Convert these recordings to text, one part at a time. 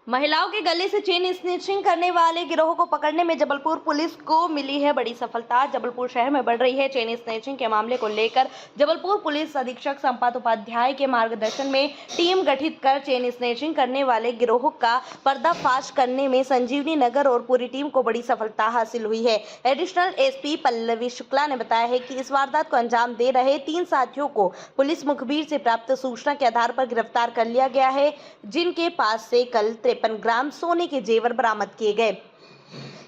महिलाओं के गले से चेन स्नैचिंग करने वाले गिरोह को पकड़ने में जबलपुर पुलिस को मिली है बड़ी सफलता। जबलपुर शहर में बढ़ रही है चेन स्नैचिंग के मामले को लेकर जबलपुर पुलिस अधीक्षक संपत उपाध्याय के मार्गदर्शन में टीम गठित कर चेन स्नैचिंग करने वाले गिरोह का पर्दाफाश करने में संजीवनी नगर और पूरी टीम को बड़ी सफलता हासिल हुई है। एडिशनल एसपी पल्लवी शुक्ला ने बताया है कि इस वारदात को अंजाम दे रहे 3 साथियों को पुलिस मुखबिर से प्राप्त सूचना के आधार पर गिरफ्तार कर लिया गया है, जिनके पास से कल 53 ग्राम सोने के जेवर बरामद किए गए।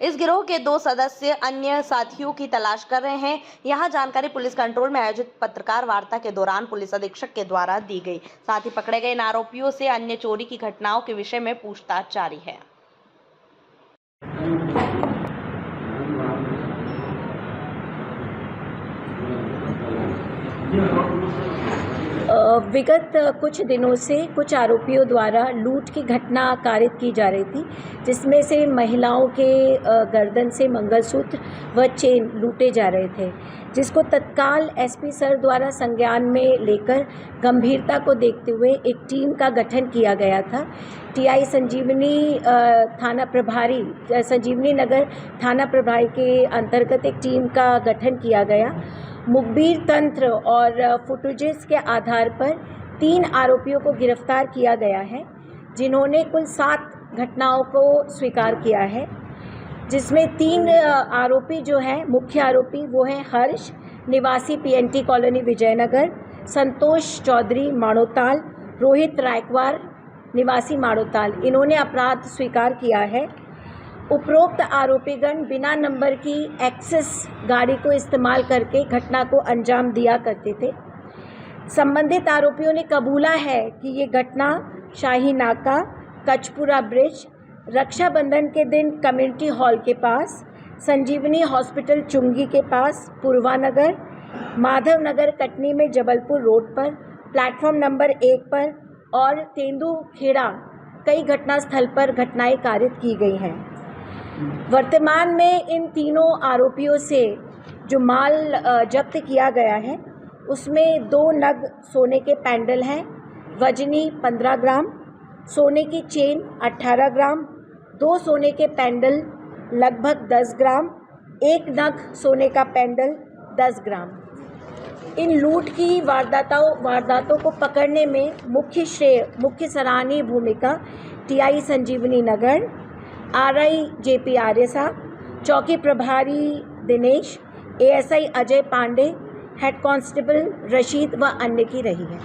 इस गिरोह के 2 सदस्य अन्य साथियों की तलाश कर रहे हैं। यहां जानकारी पुलिस कंट्रोल में आयोजित पत्रकार वार्ता के दौरान पुलिस अधीक्षक के द्वारा दी गई। साथ ही पकड़े गए इन आरोपियों से अन्य चोरी की घटनाओं के विषय में पूछताछ जारी है। विगत कुछ दिनों से कुछ आरोपियों द्वारा लूट की घटना कारित की जा रही थी, जिसमें से महिलाओं के गर्दन से मंगलसूत्र व चेन लूटे जा रहे थे, जिसको तत्काल एसपी सर द्वारा संज्ञान में लेकर गंभीरता को देखते हुए एक टीम का गठन किया गया था। टीआई संजीवनी थाना प्रभारी संजीवनी नगर थाना प्रभारी के अंतर्गत एक टीम का गठन किया गया। मुखबिर तंत्र और फुटेजेस के आधार पर 3 आरोपियों को गिरफ्तार किया गया है, जिन्होंने कुल 7 घटनाओं को स्वीकार किया है, जिसमें 3 आरोपी जो हैं, मुख्य आरोपी वो हैं हर्ष निवासी पीएनटी कॉलोनी विजयनगर, संतोष चौधरी माणोताल, रोहित रायकवार निवासी माणोताल। इन्होंने अपराध स्वीकार किया है। उपरोक्त आरोपीगण बिना नंबर की एक्सेस गाड़ी को इस्तेमाल करके घटना को अंजाम दिया करते थे। संबंधित आरोपियों ने कबूला है कि ये घटना शाही नाका, कचपुरा ब्रिज, रक्षाबंधन के दिन कम्युनिटी हॉल के पास, संजीवनी हॉस्पिटल चुंगी के पास पूर्वानगर, माधव नगर कटनी में जबलपुर रोड पर, प्लेटफॉर्म नंबर 1 पर और तेंदुखेड़ा कई घटनास्थल पर घटनाएं कारित की गई हैं। वर्तमान में इन तीनों आरोपियों से जो माल जब्त किया गया है, उसमें 2 नग सोने के पैंडल हैं, वजनी 15 ग्राम, सोने की चेन 18 ग्राम, 2 सोने के पैंडल लगभग 10 ग्राम, 1 नग सोने का पैंडल 10 ग्राम। इन लूट की वारदातों को पकड़ने में मुख्य सराहनीय भूमिका TI Sanjivani Nagar, RI JP Arya साहब, चौकी प्रभारी Dinesh, ASI Ajay Pandey, head constable Rashid व अन्य की रही है।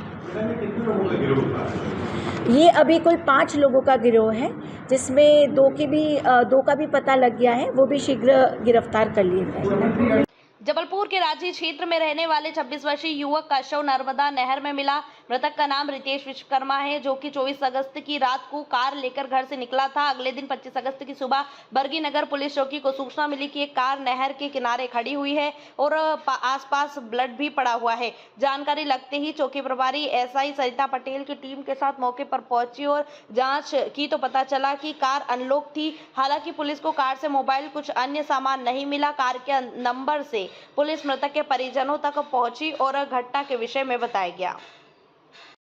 ये अभी कुल 5 लोगों का गिरोह है, जिसमें 2 का भी पता लग गया है, वो भी शीघ्र गिरफ्तार कर लिए जाएंगे। जबलपुर के रांची क्षेत्र में रहने वाले 26 वर्षीय युवक का शव नर्मदा नहर में मिला। मृतक का नाम रितेश विश्वकर्मा है, जो कि 24 अगस्त की रात को कार लेकर घर से निकला था। अगले दिन 25 अगस्त की सुबह बरगी नगर पुलिस चौकी को सूचना मिली कि एक कार नहर के किनारे खड़ी हुई है और आसपास ब्लड भी पड़ा हुआ है। जानकारी लगते ही चौकी प्रभारी एसआई सरिता पटेल की टीम के साथ मौके पर पहुंची और जांच की तो पता चला कि कार अनलॉक थी। हालांकि पुलिस को कार से मोबाइल, कुछ अन्य सामान नहीं मिला। कार के नंबर से पुलिस मृतक के परिजनों तक पहुंची और घटना के विषय में बताया गया।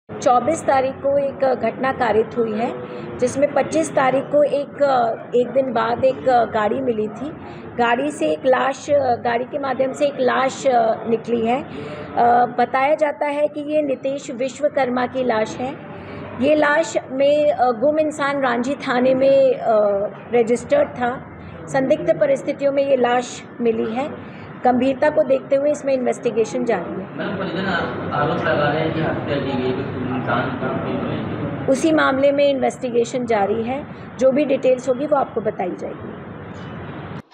24 तारीख को एक घटना कारित हुई है, जिसमें 25 तारीख को एक दिन बाद एक गाड़ी मिली थी। गाड़ी के माध्यम से एक लाश निकली है। बताया जाता है कि ये नितेश विश्वकर्मा की लाश है। ये लाश में गुम इंसान रांझी थाने में रजिस्टर्ड था। संदिग्ध परिस्थितियों में ये लाश मिली है। गंभीरता को देखते हुए इसमें इन्वेस्टिगेशन जारी है। आरोप लगा रहे हैं कि हत्या की गई, उसी मामले में इन्वेस्टिगेशन जारी है। जो भी डिटेल्स होगी वो आपको बताई जाएगी।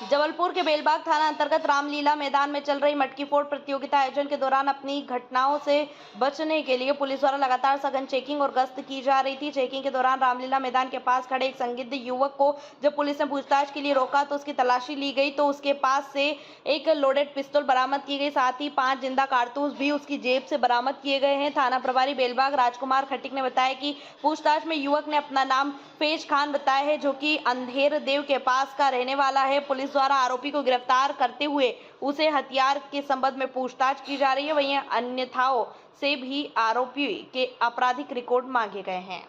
जबलपुर के बेलबाग थाना अंतर्गत रामलीला मैदान में चल रही मटकी फोड़ प्रतियोगिता आयोजन के दौरान अपनी घटनाओं से बचने के लिए पुलिस द्वारा लगातार सघन चेकिंग और गश्त की जा रही थी। चेकिंग के दौरान रामलीला मैदान के पास खड़े एक संदिग्ध युवक को जब पुलिस ने पूछताछ के लिए रोका तो उसकी तलाशी ली गई तो उसके पास से एक लोडेड पिस्तौल बरामद की गई। साथ ही 5 जिंदा कारतूस भी उसकी जेब से बरामद किए गए हैं। थाना प्रभारी बेलबाग राजकुमार खटिक ने बताया कि पूछताछ में युवक ने अपना नाम फैज खान बताया है, जो कि अंधेर देव के पास का रहने वाला है। पुलिस द्वारा आरोपी को गिरफ्तार करते हुए उसे हथियार के संबंध में पूछताछ की जा रही है। वहीं अन्यथाओं से भी आरोपी के आपराधिक रिकॉर्ड मांगे गए हैं।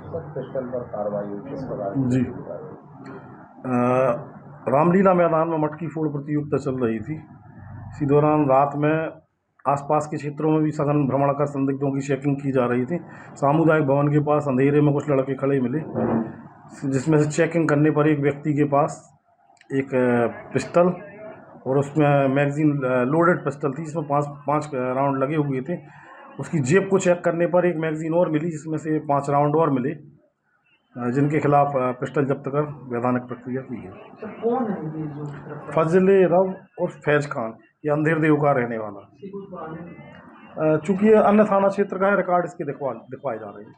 पिस्टल पर कार्रवाई हुई किस प्रकार जी। रामलीला मैदान में मटकी फोड़ प्रतियोगिता चल रही थी। इसी दौरान रात में आसपास के क्षेत्रों में भी सघन भ्रमण कर संदिग्धों की चेकिंग की जा रही थी। सामुदायिक भवन के पास अंधेरे में कुछ लड़के खड़े मिले, जिसमें से चेकिंग करने पर एक व्यक्ति के पास एक पिस्टल और उसमें मैगजीन लोडेड पिस्टल थी, जिसमें पाँच राउंड लगे हुए थे। उसकी जेब को चेक करने पर एक मैगजीन और मिली, जिसमें से 5 राउंड और मिले, जिनके खिलाफ पिस्टल जब्त कर वैधानिक प्रक्रिया की गई। कौन है ये जो फजल रव और फैज खान, ये अंधेर देव का रहने वाला। चूँकि ये अन्य थाना क्षेत्र का है, रिकॉर्ड इसके दिखवाए जा रहे हैं।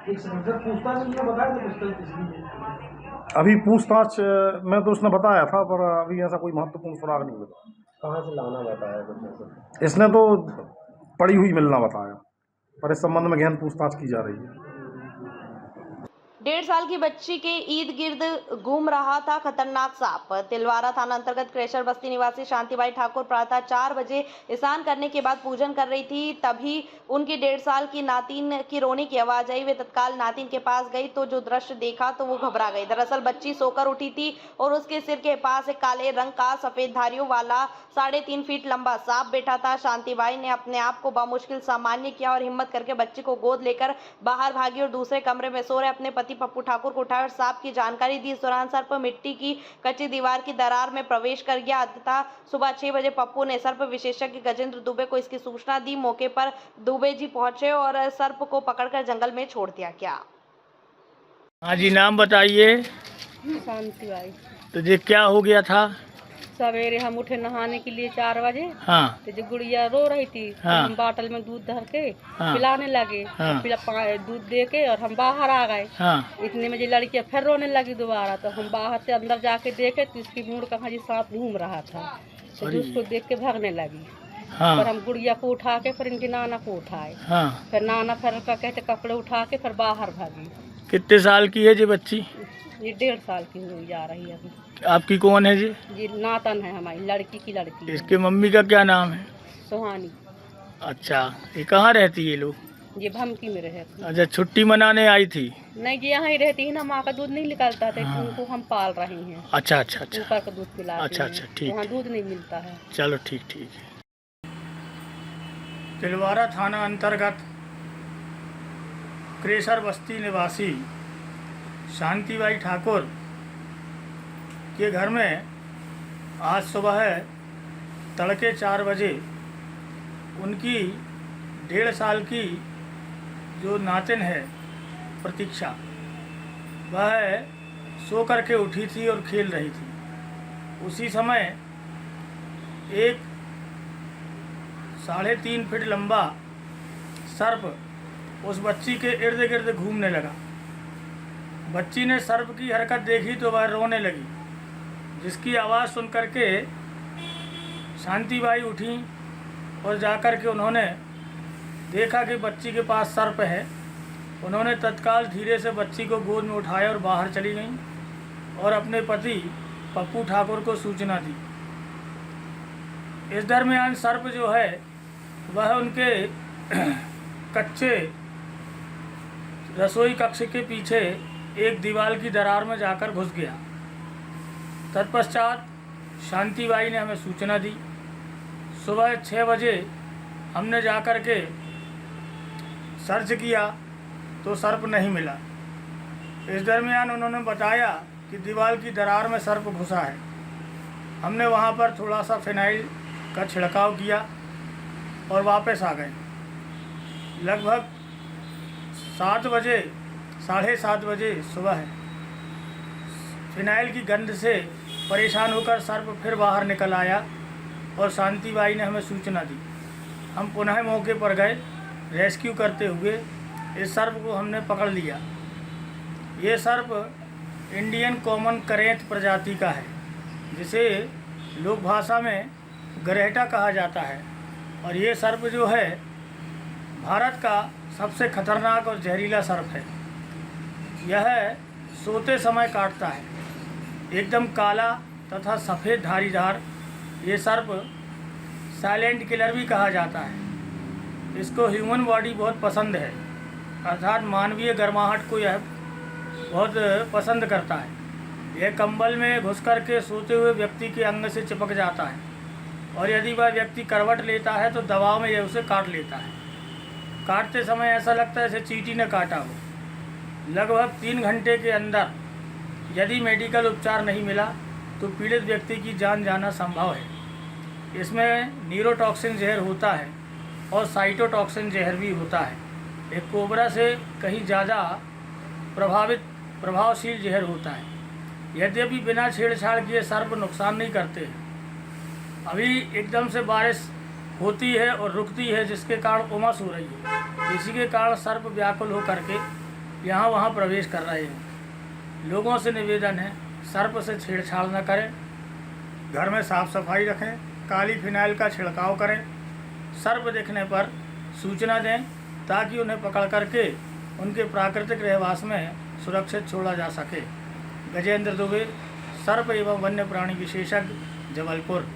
एक सेकंड सर, पूछताछ में बताया था पिस्टल किसकी? अभी पूछताछ में तो उसने बताया था, पर अभी ऐसा कोई महत्वपूर्ण सुराग नहीं मिला। कहाँ से लाना बताया कुछ ऐसा? इसने तो पड़ी हुई मिलना बताया, पर इस संबंध में गहन पूछताछ की जा रही है। 1.5 साल की बच्ची के ईद गिर्द घूम रहा था खतरनाक सांप। तिलवारा थाना अंतर्गत क्रेशर बस्ती निवासी शांतिबाई ठाकुर प्रातः 4 बजे स्नान करने के बाद पूजन कर रही थी। तभी उनकी 1.5 साल की नातिन की रोने की आवाज आई। वे तत्काल नातिन के पास गई तो जो दृश्य देखा तो वो घबरा गई। दरअसल बच्ची सोकर उठी थी और उसके सिर के पास एक काले रंग का सफेद धारियों वाला 3.5 फीट लंबा सांप बैठा था। शांतिबाई ने अपने आप को बामुश्किल सामान्य किया और हिम्मत करके बच्ची को गोद लेकर बाहर भागी और दूसरे कमरे में सो रहे अपने पति पप्पू ठाकुर को उठाया और सांप की जानकारी दी। इस दौरान सर्प मिट्टी की कच्ची दीवार की दरार में प्रवेश कर गया। तथा सुबह 6 बजे पप्पू ने सर्प विशेषज्ञ गजेंद्र दुबे को इसकी सूचना दी। मौके पर दुबे जी पहुंचे और सर्प को पकड़कर जंगल में छोड़ दिया गया। हाँ जी, नाम बताइए। शांतिबाई। तो ये क्या हो गया था? सवेरे हम उठे नहाने के लिए 4 बजे। हाँ। तो जो गुड़िया रो रही थी, हाँ। तो हम बाटल में दूध धर के हाँ। पिलाने लगे। हाँ। दूध दे के और हम बाहर आ गए। हाँ। इतने में जो लड़कियां फिर रोने लगी दोबारा, तो हम बाहर से अंदर जाके देखे तो इसकी मुड़ कहाँ जी सांप घूम रहा था, तो अरे। उसको देख के भागने लगी। हाँ। फिर हम गुड़िया को उठा के फिर इनके नाना को उठाए। हाँ। फिर नाना फिर का कहते कपड़े उठा के फिर बाहर भागी। कितने साल की है जी बच्ची? ये 1.5 साल की हुई जा रही है अभी। आपकी कौन है जी? ये नातन है हमारी लड़की की लड़की है। इसके मम्मी का क्या नाम है? सुहानी। अच्छा, ये कहाँ रहती है ये लोग? ये भमकी में रहती। अच्छा, छुट्टी मनाने आई थी? नहीं, ये यहाँ ही रहती है ना, माँ का दूध नहीं निकलता था। हाँ। उनको हम पाल रहे हैं। अच्छा अच्छा अच्छा। ऊपर का दूध पिलाते अच्छा हैं। अच्छा, ठीक। वहाँ दूध नहीं मिलता है। चलो ठीक ठीक है। तिलवारा थाना अंतर्गत क्रेशर बस्ती निवासी शांतिबाई ठाकुर के घर में आज सुबह तड़के 4 बजे उनकी 1.5 साल की जो नातिन है प्रतीक्षा, वह सो करके उठी थी और खेल रही थी। उसी समय एक 3.5 फीट लंबा सर्प उस बच्ची के इर्द गिर्द घूमने लगा। बच्ची ने सर्प की हरकत देखी तो वह रोने लगी, जिसकी आवाज़ सुन करके शांतिबाई उठी और जाकर के उन्होंने देखा कि बच्ची के पास सर्प है। उन्होंने तत्काल धीरे से बच्ची को गोद में उठाया और बाहर चली गईं और अपने पति पप्पू ठाकुर को सूचना दी। इस दरमियान सर्प जो है वह उनके कच्चे रसोई कक्ष के पीछे एक दीवार की दरार में जाकर घुस गया। तत्पश्चात शांतिबाई ने हमें सूचना दी। सुबह 6 बजे हमने जाकर के सर्च किया तो सर्प नहीं मिला। इस दरमियान उन्होंने बताया कि दीवार की दरार में सर्प घुसा है। हमने वहाँ पर थोड़ा सा फिनाइल का छिड़काव किया और वापस आ गए। लगभग 7 बजे 7:30 बजे सुबह है, फिनाइल की गंध से परेशान होकर सर्प फिर बाहर निकल आया और शांतिबाई ने हमें सूचना दी। हम पुनः मौके पर गए। रेस्क्यू करते हुए इस सर्प को हमने पकड़ लिया। ये सर्प इंडियन कॉमन करेंट प्रजाति का है, जिसे लोक भाषा में गरेहटा कहा जाता है। और ये सर्प जो है भारत का सबसे खतरनाक और जहरीला सर्प है। यह सोते समय काटता है। एकदम काला तथा सफ़ेद धारीदार ये सर्प साइलेंट किलर भी कहा जाता है। इसको ह्यूमन बॉडी बहुत पसंद है। अर्थात मानवीय गर्माहट को यह बहुत पसंद करता है। यह कंबल में घुस कर के सोते हुए व्यक्ति के अंग से चिपक जाता है और यदि वह व्यक्ति करवट लेता है तो दबाव में यह उसे काट लेता है। काटते समय ऐसा लगता है जैसे चींटी ने काटा हो। लगभग 3 घंटे के अंदर यदि मेडिकल उपचार नहीं मिला तो पीड़ित व्यक्ति की जान जाना संभव है। इसमें न्यूरोटॉक्सिन जहर होता है और साइटोटॉक्सिन जहर भी होता है। एक कोबरा से कहीं ज़्यादा प्रभावशील जहर होता है। यद्यपि बिना छेड़छाड़ किए सर्प नुकसान नहीं करते हैं। अभी एकदम से बारिश होती है और रुकती है जिसके कारण उमस हो रही है। इसी के कारण सर्प व्याकुल होकर के यहाँ वहाँ प्रवेश कर रहे हैं। लोगों से निवेदन है सर्प से छेड़छाड़ न करें, घर में साफ सफाई रखें, काली फिनाइल का छिड़काव करें, सर्प दिखने पर सूचना दें ताकि उन्हें पकड़ करके उनके प्राकृतिक रहवास में सुरक्षित छोड़ा जा सके। गजेंद्र दुबे, सर्प एवं वन्य प्राणी विशेषज्ञ, जबलपुर।